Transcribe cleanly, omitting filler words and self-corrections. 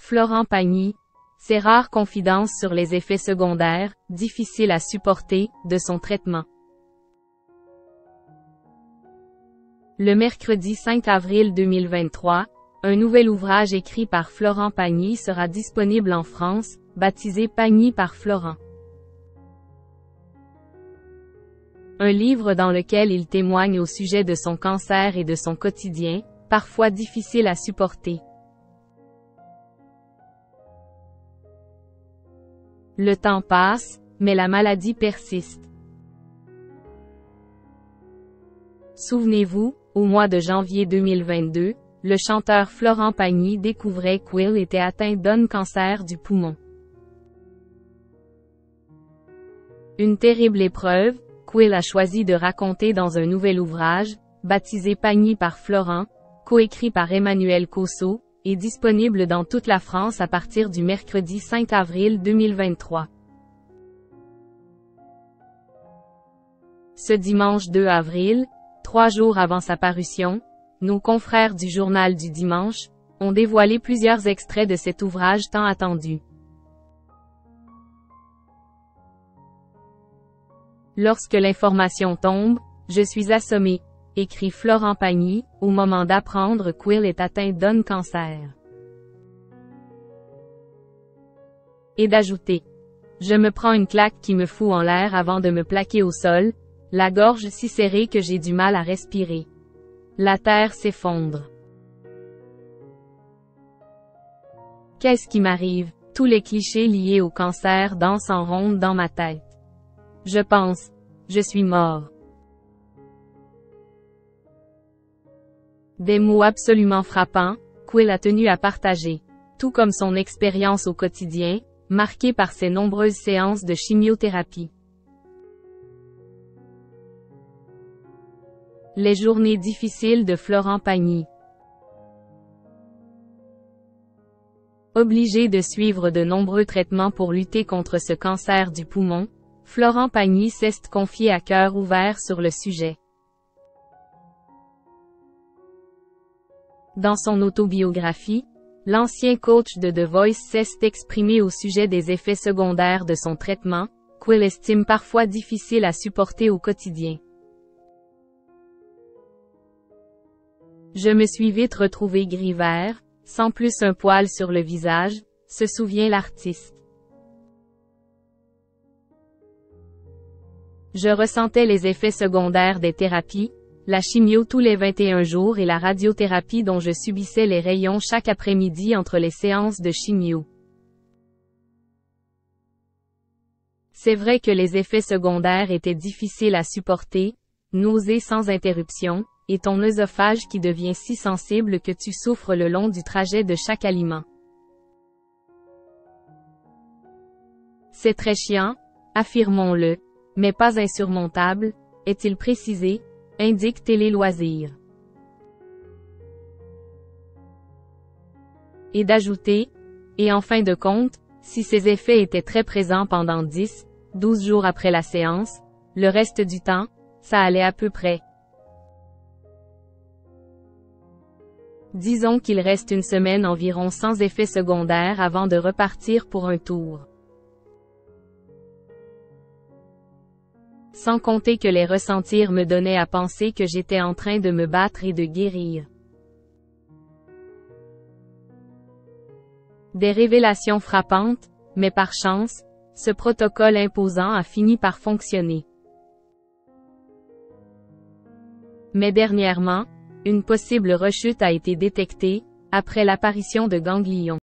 Florent Pagny, ses rares confidences sur les effets secondaires, difficiles à supporter, de son traitement. Le mercredi 5 avril 2023, un nouvel ouvrage écrit par Florent Pagny sera disponible en France, baptisé Pagny par Florent. Un livre dans lequel il témoigne au sujet de son cancer et de son quotidien, parfois difficile à supporter. Le temps passe, mais la maladie persiste. Souvenez-vous, au mois de janvier 2022, le chanteur Florent Pagny découvrait qu'il était atteint d'un cancer du poumon. Une terrible épreuve, qu'il a choisi de raconter dans un nouvel ouvrage, baptisé Pagny par Florent, coécrit par Emmanuel Cosso, est disponible dans toute la France à partir du mercredi 5 avril 2023. Ce dimanche 2 avril, 3 jours avant sa parution, nos confrères du Journal du Dimanche ont dévoilé plusieurs extraits de cet ouvrage tant attendu. Lorsque l'information tombe, je suis assommé, écrit Florent Pagny, au moment d'apprendre qu'il est atteint d'un cancer. Et d'ajouter: je me prends une claque qui me fout en l'air avant de me plaquer au sol, la gorge si serrée que j'ai du mal à respirer. La terre s'effondre. Qu'est-ce qui m'arrive? Tous les clichés liés au cancer dansent en ronde dans ma tête. Je pense: je suis mort. Des mots absolument frappants, qu'il a tenu à partager. Tout comme son expérience au quotidien, marquée par ses nombreuses séances de chimiothérapie. Les journées difficiles de Florent Pagny. Obligé de suivre de nombreux traitements pour lutter contre ce cancer du poumon, Florent Pagny s'est confié à cœur ouvert sur le sujet. Dans son autobiographie, l'ancien coach de The Voice s'est exprimé au sujet des effets secondaires de son traitement, qu'il estime parfois difficiles à supporter au quotidien. Je me suis vite retrouvé gris-vert, sans plus un poil sur le visage, se souvient l'artiste. Je ressentais les effets secondaires des thérapies, la chimio tous les 21 jours et la radiothérapie dont je subissais les rayons chaque après-midi entre les séances de chimio. C'est vrai que les effets secondaires étaient difficiles à supporter, nausées sans interruption, et ton œsophage qui devient si sensible que tu souffres le long du trajet de chaque aliment. C'est très chiant, affirmons-le, mais pas insurmontable, est-il précisé, indique Télé Loisirs. Et d'ajouter, et en fin de compte, si ces effets étaient très présents pendant 10, 12 jours après la séance, le reste du temps, ça allait à peu près. Disons qu'il reste une semaine environ sans effets secondaires avant de repartir pour un tour. Sans compter que les ressentir me donnaient à penser que j'étais en train de me battre et de guérir. Des révélations frappantes, mais par chance, ce protocole imposant a fini par fonctionner. Mais dernièrement, une possible rechute a été détectée, après l'apparition de ganglions.